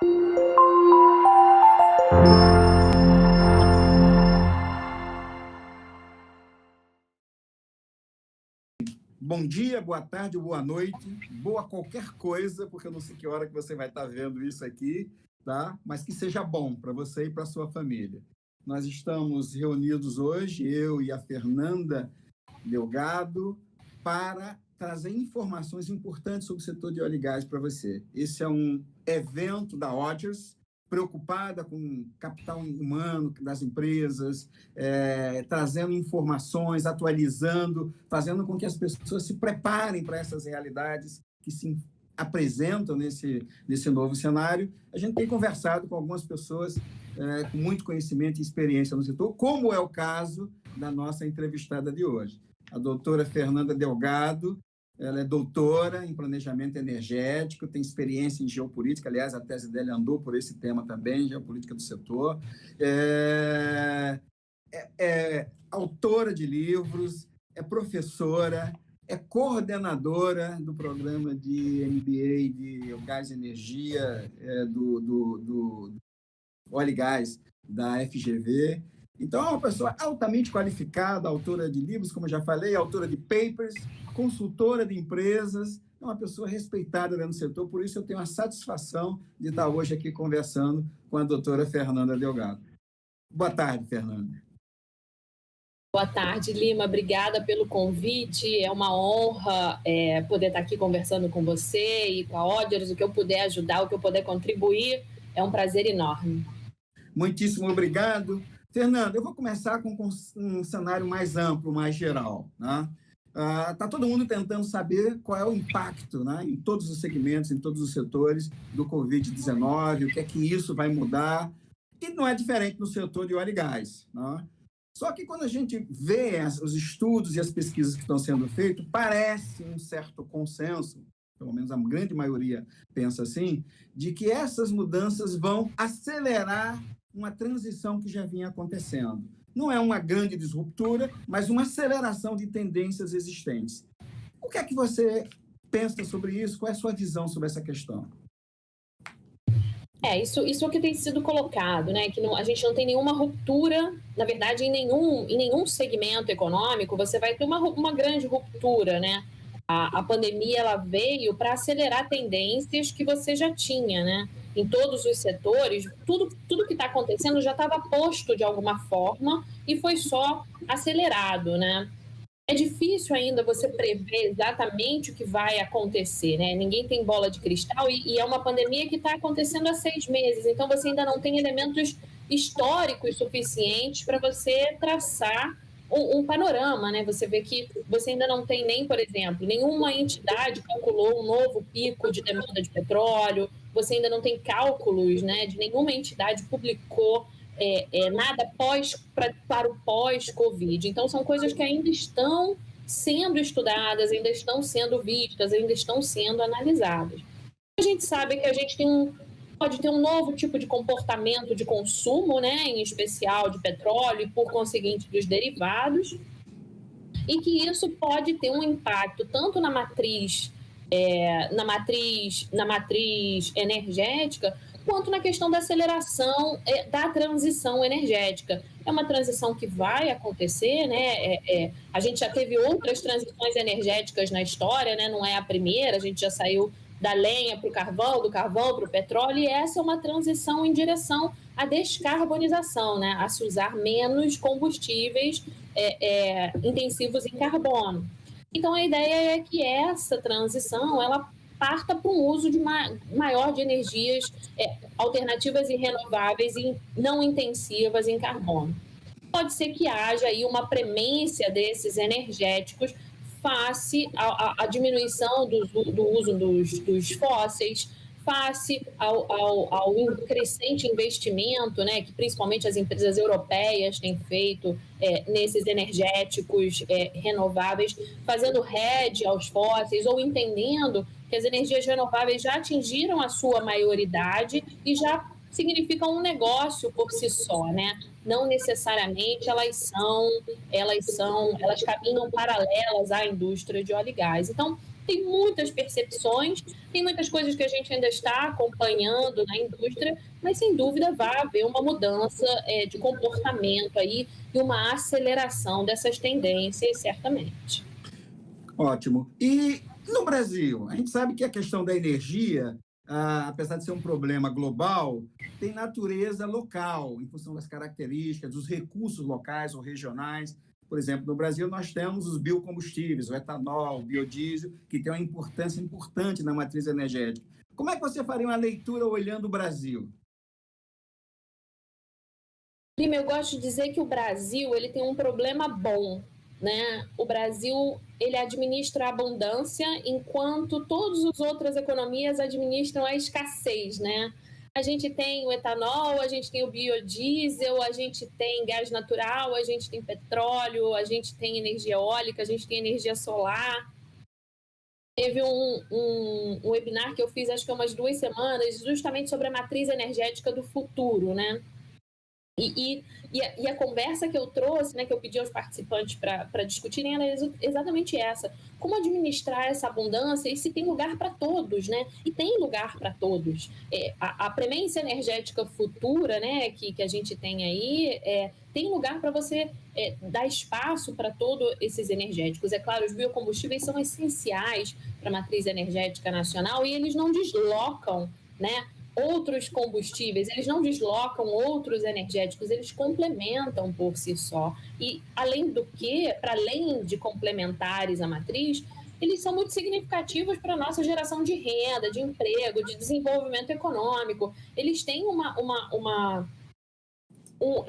Bom dia, boa tarde, boa noite, boa qualquer coisa, porque eu não sei que hora que você vai estar vendo isso aqui, tá? Mas que seja bom para você e para a sua família. Nós estamos reunidos hoje, eu e a Fernanda Delgado, para trazer informações importantes sobre o setor de óleo e gás para você. Esse é um evento da Rogers, preocupada com o capital humano das empresas, trazendo informações, atualizando, fazendo com que as pessoas se preparem para essas realidades que se apresentam nesse novo cenário. A gente tem conversado com algumas pessoas com muito conhecimento e experiência no setor, como é o caso da nossa entrevistada de hoje. A doutora Fernanda Delgado, ela é doutora em planejamento energético, tem experiência em geopolítica, aliás, a tese dela andou por esse tema também, geopolítica do setor. É autora de livros, é professora, é coordenadora do programa de MBA de Gás e Energia do óleo e gás da FGV. Então, é uma pessoa altamente qualificada, autora de livros, como eu já falei, autora de papers, consultora de empresas, é uma pessoa respeitada no setor, por isso eu tenho a satisfação de estar hoje aqui conversando com a doutora Fernanda Delgado. Boa tarde, Fernanda. Boa tarde, Lima. Obrigada pelo convite. É uma honra poder estar aqui conversando com você e com a Rogers. O que eu puder ajudar, o que eu puder contribuir, é um prazer enorme. Muitíssimo obrigado. Fernanda, eu vou começar com um cenário mais amplo, mais geral, né? Está todo mundo tentando saber qual é o impacto, né, em todos os segmentos, em todos os setores do Covid-19, o que é que isso vai mudar, e não é diferente no setor de óleo e gás, né? Só que quando a gente vê os estudos e as pesquisas que estão sendo feitos, parece um certo consenso, pelo menos a grande maioria pensa assim, de que essas mudanças vão acelerar uma transição que já vinha acontecendo. Não é uma grande disruptura, mas uma aceleração de tendências existentes. O que é que você pensa sobre isso? Qual é a sua visão sobre essa questão? Isso é o que tem sido colocado, né? Que a gente não tem nenhuma ruptura, na verdade, em nenhum segmento econômico você vai ter uma grande ruptura, né? A pandemia ela veio para acelerar tendências que você já tinha, né? Em todos os setores, tudo que está acontecendo já estava posto de alguma forma e foi só acelerado, né? É difícil ainda você prever exatamente o que vai acontecer, né? Ninguém tem bola de cristal e é uma pandemia que está acontecendo há 6 meses, então você ainda não tem elementos históricos suficientes para você traçar um panorama, né? Você vê que você ainda não tem nem, por exemplo, nenhuma entidade calculou um novo pico de demanda de petróleo, você ainda não tem cálculos, né? De nenhuma entidade publicou nada para o pós-Covid. Então, são coisas que ainda estão sendo estudadas, ainda estão sendo vistas, ainda estão sendo analisadas. A gente sabe que a gente pode ter um novo tipo de comportamento de consumo, né, em especial de petróleo e, por conseguinte, dos derivados, e que isso pode ter um impacto tanto na matriz energética, quanto na questão da aceleração da transição energética. É uma transição que vai acontecer, né? A gente já teve outras transições energéticas na história, né? Não é a primeira, a gente já saiu da lenha para o carvão, do carvão para o petróleo, e essa é uma transição em direção à descarbonização, né? A se usar menos combustíveis intensivos em carbono. Então, a ideia é que essa transição, ela parta para um uso maior de energias alternativas e renováveis e não intensivas em carbono. Pode ser que haja aí uma premência desses energéticos face à diminuição do uso dos fósseis, face ao crescente investimento, né, que principalmente as empresas europeias têm feito nesses energéticos renováveis, fazendo hedge aos fósseis ou entendendo que as energias renováveis já atingiram a sua maioridade e já significam um negócio por si só, né? Não necessariamente elas caminham paralelas à indústria de óleo e gás. Então, tem muitas percepções, tem muitas coisas que a gente ainda está acompanhando na indústria, mas sem dúvida vai haver uma mudança de comportamento aí e uma aceleração dessas tendências, certamente. Ótimo. E no Brasil, a gente sabe que a questão da energia, apesar de ser um problema global, tem natureza local, em função das características, dos recursos locais ou regionais. Por exemplo, no Brasil, nós temos os biocombustíveis, o etanol, o biodiesel, que tem uma importância importante na matriz energética. Como é que você faria uma leitura olhando o Brasil? Lima, eu gosto de dizer que o Brasil ele tem um problema bom, né? O Brasil ele administra a abundância, enquanto todas as outras economias administram a escassez, né? A gente tem o etanol, a gente tem o biodiesel, a gente tem gás natural, a gente tem petróleo, a gente tem energia eólica, a gente tem energia solar. Teve um webinar que eu fiz, acho que há umas 2 semanas, justamente sobre a matriz energética do futuro, né? E a conversa que eu trouxe, né, que eu pedi aos participantes para discutirem, era exatamente essa. Como administrar essa abundância e se tem lugar para todos, né? E tem lugar para todos. A premência energética futura, né, que a gente tem aí, tem lugar para você dar espaço para todos esses energéticos. É claro, os biocombustíveis são essenciais para a matriz energética nacional e eles não deslocam, né, outros combustíveis, eles não deslocam outros energéticos, eles complementam por si só. E, além do que, para além de complementares à matriz, eles são muito significativos para a nossa geração de renda, de emprego, de desenvolvimento econômico. Eles têm um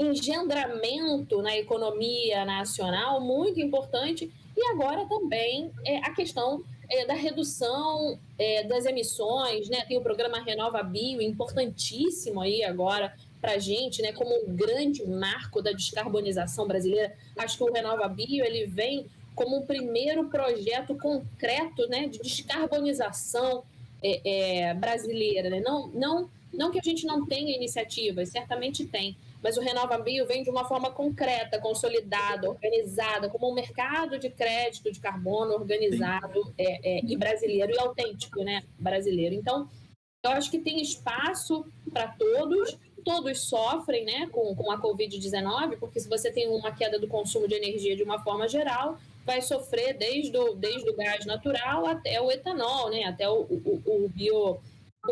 engendramento na economia nacional muito importante. E agora também a questão da redução das emissões, né? Tem o programa Renova Bio, importantíssimo aí agora para a gente, né? Como um grande marco da descarbonização brasileira. Acho que o Renova Bio ele vem como um primeiro projeto concreto, né? De descarbonização brasileira, né? Não que a gente não tenha iniciativas, certamente tem, mas o Renova Bio vem de uma forma concreta, consolidada, organizada, como um mercado de crédito de carbono organizado e brasileiro, e autêntico, né? Brasileiro. Então, eu acho que tem espaço para todos sofrem, né, com a Covid-19, porque se você tem uma queda do consumo de energia de uma forma geral, vai sofrer desde o gás natural até o etanol, né, até o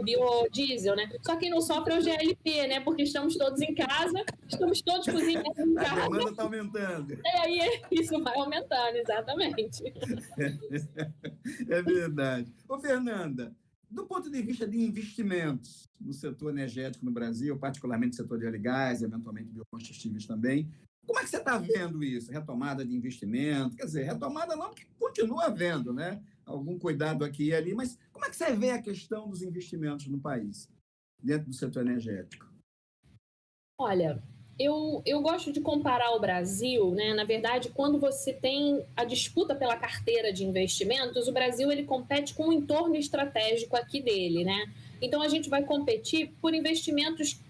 biodiesel, né? Só quem não sofre é o GLP, né? Porque estamos todos em casa, estamos todos cozinhando em casa. A demanda está aumentando. Aí isso vai aumentando, exatamente. É verdade. Ô, Fernanda, do ponto de vista de investimentos no setor energético no Brasil, particularmente no setor de óleo e gás, eventualmente biocombustíveis também, como é que você está vendo isso? Retomada de investimento? Quer dizer, retomada não, porque continua havendo, né? Algum cuidado aqui e ali, mas como é que você vê a questão dos investimentos no país, dentro do setor energético? Olha, eu gosto de comparar o Brasil, né? Na verdade, quando você tem a disputa pela carteira de investimentos, o Brasil ele compete com o entorno estratégico aqui dele, né? Então, a gente vai competir por investimentos,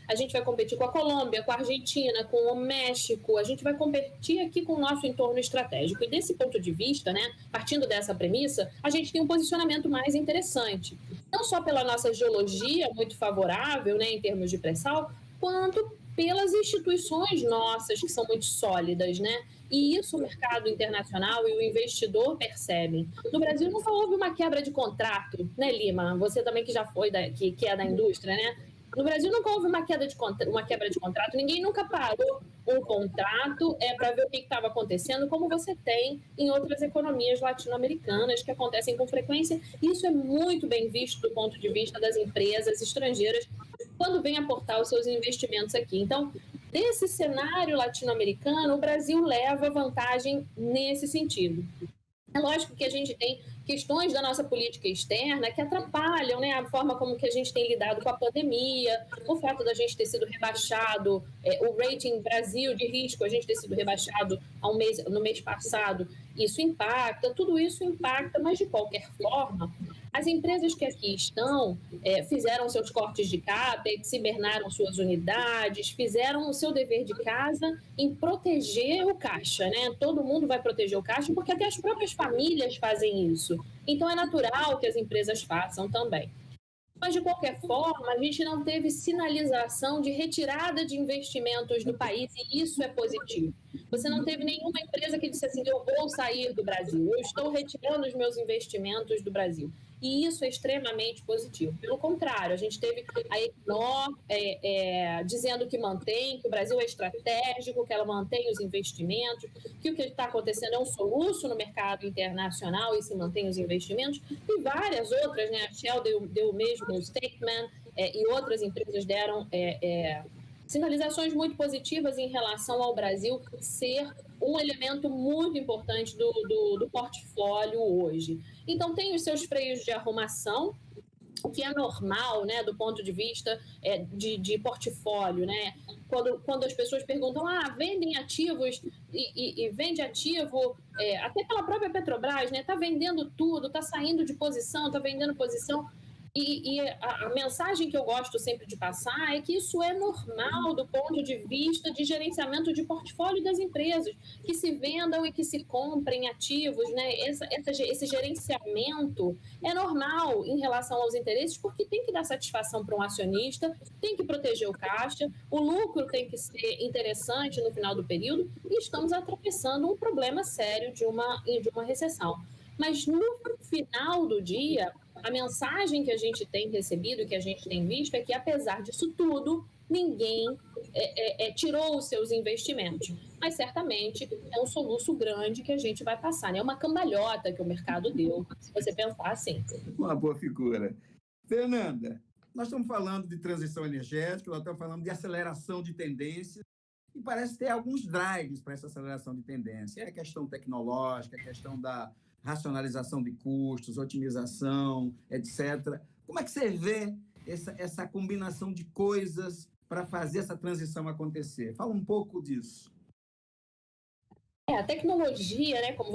a gente vai competir com a Colômbia, com a Argentina, com o México, a gente vai competir aqui com o nosso entorno estratégico. E desse ponto de vista, né, partindo dessa premissa, a gente tem um posicionamento mais interessante. Não só pela nossa geologia muito favorável, né, em termos de pré-sal, quanto pelas instituições nossas, que são muito sólidas, né? E isso o mercado internacional e o investidor percebem. No Brasil nunca houve uma quebra de contrato, né, Lima? Você também que já foi, que é da indústria, né? No Brasil nunca houve uma quebra de contrato, ninguém nunca parou um contrato para ver o que estava acontecendo, como você tem em outras economias latino-americanas que acontecem com frequência. Isso é muito bem visto do ponto de vista das empresas estrangeiras quando vêm aportar os seus investimentos aqui. Então, nesse cenário latino-americano, o Brasil leva vantagem nesse sentido. É lógico que a gente tem questões da nossa política externa que atrapalham, né, a forma como que a gente tem lidado com a pandemia, o fato da gente ter sido rebaixado, o rating Brasil de risco, a gente ter sido rebaixado no mês passado, isso impacta, tudo isso impacta, mas de qualquer forma, As empresas que aqui estão fizeram seus cortes de CAPEX, hibernaram suas unidades, fizeram o seu dever de casa em proteger o caixa, né? Todo mundo vai proteger o caixa, porque até as próprias famílias fazem isso. Então, é natural que as empresas façam também. Mas, de qualquer forma, a gente não teve sinalização de retirada de investimentos do país, e isso é positivo. Você não teve nenhuma empresa que disse assim, eu vou sair do Brasil, eu estou retirando os meus investimentos do Brasil. E isso é extremamente positivo. Pelo contrário, a gente teve a Equinor dizendo que mantém, que o Brasil é estratégico, que ela mantém os investimentos, que o que está acontecendo é um soluço no mercado internacional e se mantém os investimentos, e várias outras, né? A Shell deu o mesmo statement, e outras empresas deram sinalizações muito positivas em relação ao Brasil ser um elemento muito importante do portfólio hoje. Então, tem os seus freios de arrumação, o que é normal, né, do ponto de vista de portfólio, né? Quando as pessoas perguntam, vendem ativos e vende ativo, até pela própria Petrobras, né? Está vendendo tudo, está saindo de posição, está vendendo posição. E a mensagem que eu gosto sempre de passar é que isso é normal do ponto de vista de gerenciamento de portfólio das empresas, que se vendam e que se comprem ativos, né? Esse gerenciamento é normal em relação aos interesses, porque tem que dar satisfação para um acionista, tem que proteger o caixa, o lucro tem que ser interessante no final do período, e estamos atravessando um problema sério de uma recessão. Mas no final do dia, a mensagem que a gente tem recebido, que a gente tem visto, é que, apesar disso tudo, ninguém tirou os seus investimentos. Mas, certamente, é um soluço grande que a gente vai passar, né? É uma cambalhota que o mercado deu, se você pensar assim. Uma boa figura. Fernanda, nós estamos falando de transição energética, nós estamos falando de aceleração de tendências, e parece ter alguns drives para essa aceleração de tendência. É a questão tecnológica, a questão da racionalização de custos, otimização, etc. Como é que você vê essa combinação de coisas para fazer essa transição acontecer? Fala um pouco disso. A tecnologia, né, como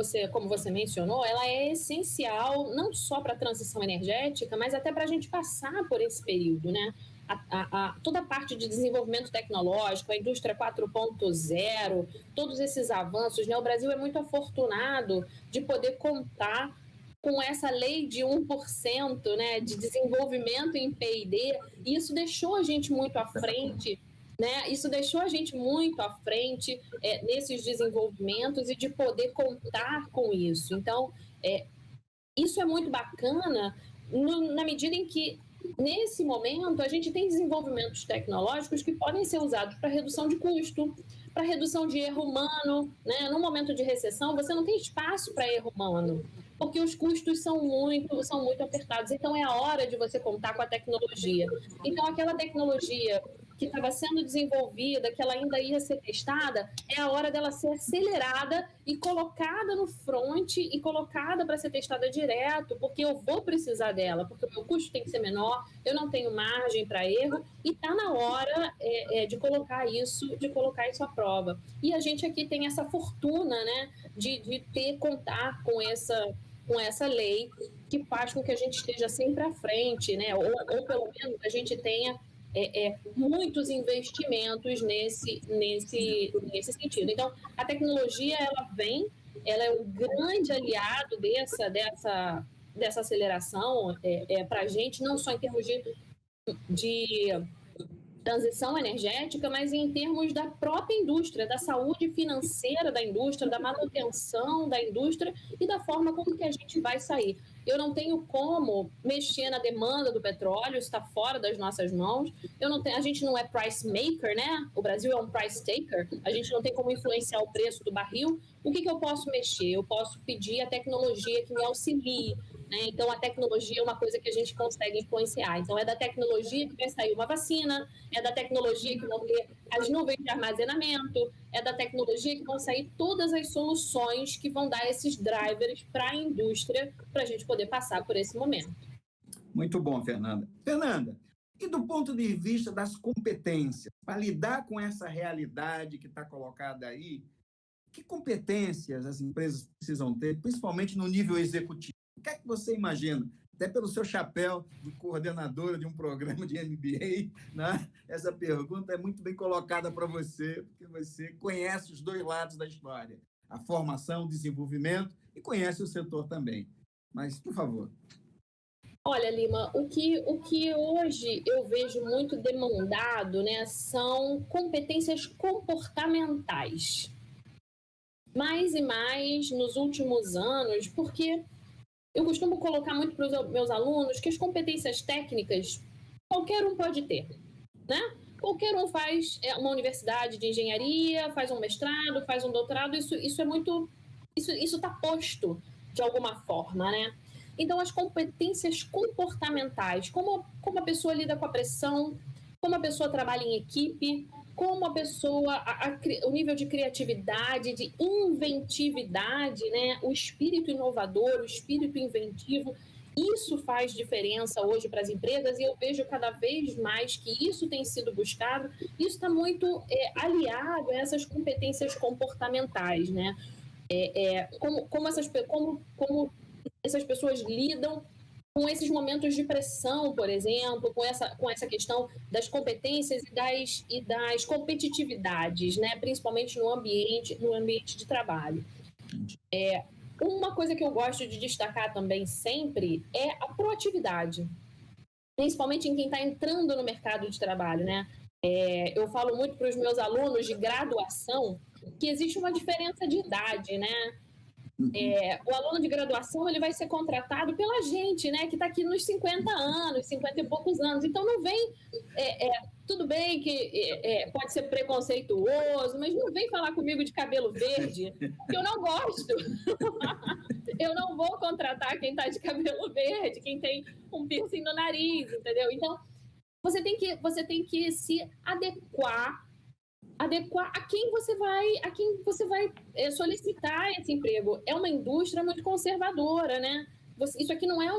você mencionou, ela é essencial não só para a transição energética, mas até para a gente passar por esse período, né? Toda a parte de desenvolvimento tecnológico, a indústria 4.0, todos esses avanços, né? O Brasil é muito afortunado de poder contar com essa lei de 1%, né, de desenvolvimento em P&D, e isso deixou a gente muito à frente, né? Isso deixou a gente muito à frente nesses desenvolvimentos e de poder contar com isso. Então, isso é muito bacana na medida em que, nesse momento, a gente tem desenvolvimentos tecnológicos que podem ser usados para redução de custo, para redução de erro humano, né? No momento de recessão, você não tem espaço para erro humano, porque os custos são muito apertados. Então, é a hora de você contar com a tecnologia. Então, aquela tecnologia que estava sendo desenvolvida, que ela ainda ia ser testada, é a hora dela ser acelerada e colocada no front e colocada para ser testada direto, porque eu vou precisar dela, porque o meu custo tem que ser menor, eu não tenho margem para erro, e está na hora de colocar isso à prova. E a gente aqui tem essa fortuna, né, de contar com essa lei que faz com que a gente esteja sempre à frente, né, ou pelo menos a gente tenha muitos investimentos nesse sentido. Então, a tecnologia, ela é um grande aliado dessa aceleração para a gente, não só em termos de transição energética, mas em termos da própria indústria, da saúde financeira da indústria, da manutenção da indústria e da forma como que a gente vai sair. Eu não tenho como mexer na demanda do petróleo, está fora das nossas mãos. A gente não é price maker, né? O Brasil é um price taker. A gente não tem como influenciar o preço do barril. O que eu posso mexer? Eu posso pedir a tecnologia que me auxilie, né? Então, a tecnologia é uma coisa que a gente consegue influenciar. Então, é da tecnologia que vai sair uma vacina, é da tecnologia que vão ter as nuvens de armazenamento, é da tecnologia que vão sair todas as soluções que vão dar esses drivers para a indústria, para a gente poder passar por esse momento. Muito bom, Fernanda. Fernanda, e do ponto de vista das competências, para lidar com essa realidade que está colocada aí, que competências as empresas precisam ter, principalmente no nível executivo? O que é que você imagina até pelo seu chapéu de coordenadora de um programa de MBA, né? Essa pergunta é muito bem colocada para você, porque você conhece os dois lados da história, a formação, o desenvolvimento, e conhece o setor também. Mas, por favor. Olha, Lima, o que hoje eu vejo muito demandado, né, são competências comportamentais. Mais e mais nos últimos anos, porque eu costumo colocar muito para os meus alunos que as competências técnicas qualquer um pode ter, né? Qualquer um faz uma universidade de engenharia, faz um mestrado, faz um doutorado, isso é muito... Isso está posto de alguma forma, né? Então, as competências comportamentais, como a pessoa lida com a pressão, como a pessoa trabalha em equipe, como a pessoa, o nível de criatividade, de inventividade, né? O espírito inovador, o espírito inventivo, isso faz diferença hoje para as empresas e eu vejo cada vez mais que isso tem sido buscado. Isso está muito aliado a essas competências comportamentais, né? Como essas pessoas lidam com esses momentos de pressão, por exemplo, com essa questão das competências e das competitividades, né? Principalmente no ambiente de trabalho. Uma coisa que eu gosto de destacar também sempre é a proatividade, principalmente em quem está entrando no mercado de trabalho, né? Eu falo muito para os meus alunos de graduação que existe uma diferença de idade, né? O aluno de graduação ele vai ser contratado pela gente, né, que está aqui nos 50 anos, 50 e poucos anos. Então, não vem... tudo bem que pode ser preconceituoso, mas não vem falar comigo de cabelo verde, que eu não gosto. Eu não vou contratar quem está de cabelo verde, quem tem um piercing no nariz, entendeu? Então, você tem que se adequar a quem você vai solicitar esse emprego. É uma indústria muito conservadora, né? Isso aqui não é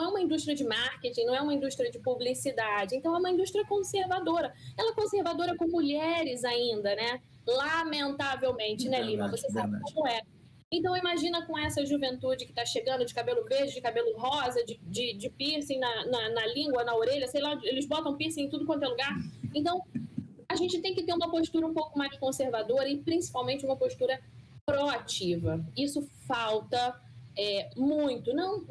uma indústria de marketing, não é uma indústria de publicidade. Então, é uma indústria conservadora. Ela é conservadora com mulheres ainda, né? Lamentavelmente, né, Lima? Você sabe como é. Então, imagina com essa juventude que está chegando de cabelo verde, de cabelo rosa, de piercing na língua, na orelha, sei lá, eles botam piercing em tudo quanto é lugar. Então, a gente tem que ter uma postura um pouco mais conservadora e principalmente uma postura proativa. Isso falta muito, não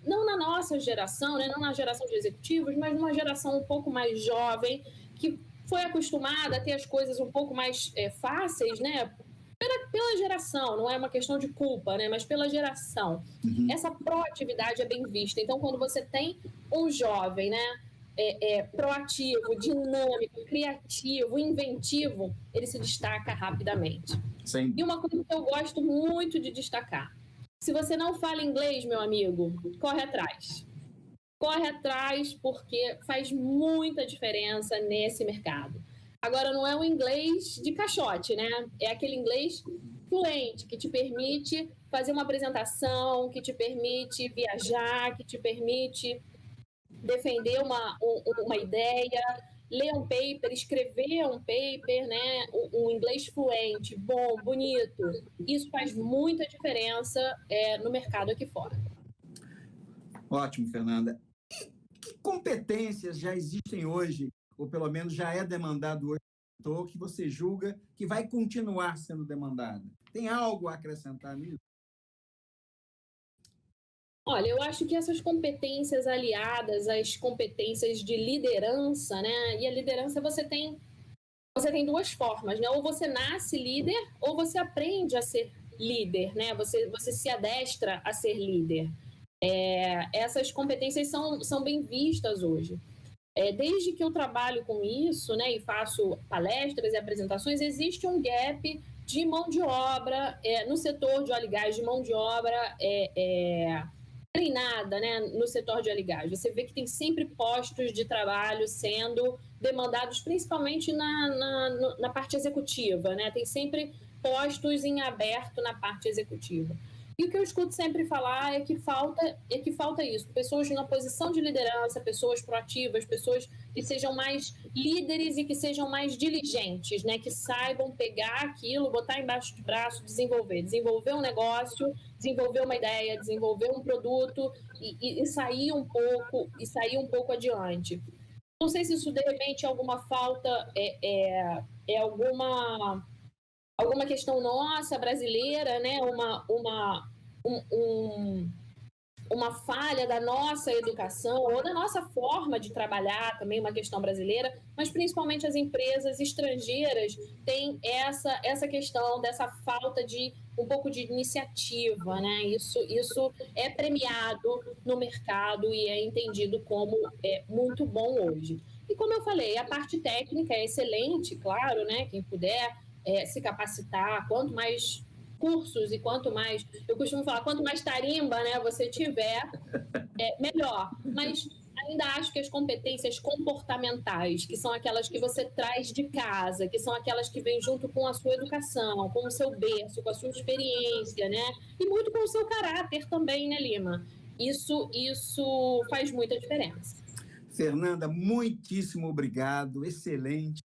na nossa geração, né? Não na geração de executivos, mas numa geração um pouco mais jovem, que foi acostumada a ter as coisas um pouco mais fáceis, né? Pela geração, não é uma questão de culpa, né? Mas pela geração. Essa proatividade é bem vista. Então, quando você tem um jovem, né? Proativo, dinâmico, criativo, inventivo, ele se destaca rapidamente. Sim. E uma coisa que eu gosto muito de destacar: se você não fala inglês, meu amigo, corre atrás. Corre atrás, porque faz muita diferença nesse mercado. Agora, não é o inglês de caixote, né? É aquele inglês fluente, que te permite fazer uma apresentação, que te permite viajar, que te permite defender uma ideia, ler um paper, escrever um paper, né? Um inglês fluente, bom, bonito. Isso faz muita diferença no mercado aqui fora. Ótimo, Fernanda. Que competências já existem hoje, ou pelo menos já é demandado hoje, que você julga que vai continuar sendo demandado? Tem algo a acrescentar nisso? Olha, eu acho que essas competências aliadas às competências de liderança, né? E a liderança você tem duas formas, né? Ou você nasce líder, ou você aprende a ser líder, né? Você se adestra a ser líder. Essas competências são bem vistas hoje. Desde que eu trabalho com isso, né, e faço palestras e apresentações, existe um gap de mão de obra no setor de óleo e gás, de mão de obra treinada, né, no setor de óleo e gás. Você vê que tem sempre postos de trabalho sendo demandados, principalmente na parte executiva, né? Tem sempre postos em aberto na parte executiva. E o que eu escuto sempre falar é que falta isso, pessoas na posição de liderança, pessoas proativas, pessoas que sejam mais líderes e que sejam mais diligentes, né? Que saibam pegar aquilo, botar embaixo do braço, desenvolver um negócio, desenvolver uma ideia, desenvolver um produto e sair um pouco adiante. Não sei se isso de repente é alguma falta, é alguma questão nossa, brasileira, né? Uma falha da nossa educação ou da nossa forma de trabalhar, também uma questão brasileira, mas principalmente as empresas estrangeiras têm essa questão dessa falta de um pouco de iniciativa, né? Isso é premiado no mercado e é entendido como muito bom hoje. E como eu falei, a parte técnica é excelente, claro, né? Quem puder se capacitar, quanto mais cursos e quanto mais, eu costumo falar, quanto mais tarimba, né, você tiver, melhor. Mas ainda acho que as competências comportamentais, que são aquelas que você traz de casa, que são aquelas que vêm junto com a sua educação, com o seu berço, com a sua experiência, né, e muito com o seu caráter também, né, Lima? Isso faz muita diferença. Fernanda, muitíssimo obrigado, excelente.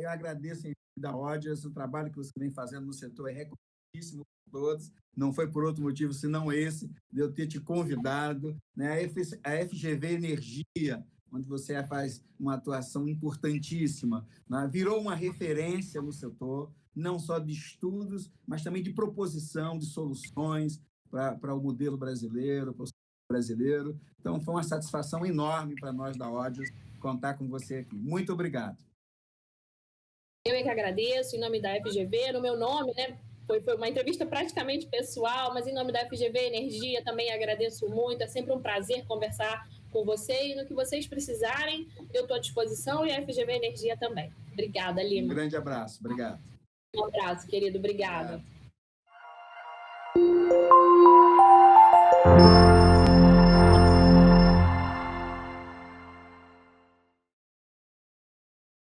Eu agradeço em nome da Audience, o trabalho que você vem fazendo no setor é reconhecidíssimo por todos, não foi por outro motivo senão esse, de eu ter te convidado, né? A FGV Energia, onde você faz uma atuação importantíssima, né? Virou uma referência no setor, não só de estudos, mas também de proposição de soluções para o modelo brasileiro, para o brasileiro. Então, foi uma satisfação enorme para nós da Audience contar com você aqui. Muito obrigado. Eu é que agradeço, em nome da FGV, no meu nome, né? Foi uma entrevista praticamente pessoal, mas em nome da FGV Energia também agradeço muito. É sempre um prazer conversar com você e no que vocês precisarem, eu estou à disposição e a FGV Energia também. Obrigada, Lima. Um grande abraço. Obrigado. Um abraço, querido. Obrigada. Obrigado.